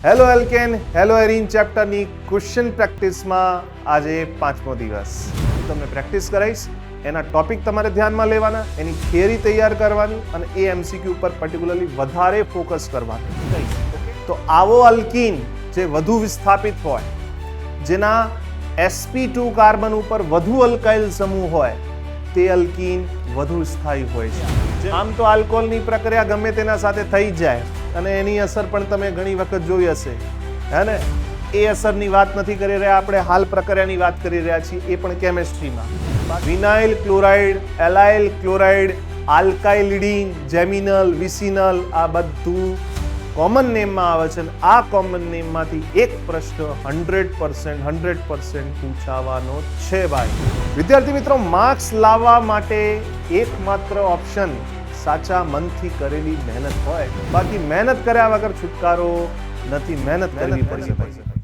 Hello એલ્કેન hello એરીન ચેપ્ટરની question પ્રેક્ટિસમાં આજે 5મો દિવસ તમને પ્રેક્ટિસ કરાવીશ. એના ટોપિક તમારે ધ્યાનમાં લેવાના, એની થિયરી તૈયાર કરવાની અને એ એમસીક્યુ ઉપર પર્ટિક્યુલરલી વધારે ફોકસ કરવાનું. તો આવો અલ્કીન જે વધુ વિસ્થાપિત હોય, જેના sp2 કાર્બન ઉપર વધુ અલ્કાઇલ સમૂહ હોય, તે અલ્કીન વધુ સ્થાયી હોય છે. આમ તો આલ્કોહોલની પ્રક્રિયા ગમે તેના સાથે થઈ જાય અને એની અસર પણ તમે ઘણી વખત જોઈ હશે, હે ને? એ અસરની વાત નથી કરી રહ્યા આપણે, હાલ પ્રક્રિયાની વાત કરી રહ્યા છીએ, એ પણ કેમેસ્ટ્રીમાં. Vinyl chloride, allyl chloride, alkylidene, geminal, vicinal, આ બધું કોમન નેમમાં આવે છે. આ કોમન નેમમાંથી એક પ્રશ્ન 100% પૂછાવાનો છે ભાઈ. વિદ્યાર્થી મિત્રો, માર્ક્સ લાવવા માટે એકમાત્ર ઓપ્શન સાચા મનથી કરેલી મહેનત હોય. બાકી મહેનત કર્યા વગર છુટકારો નથી, મહેનત કરવી પડશે.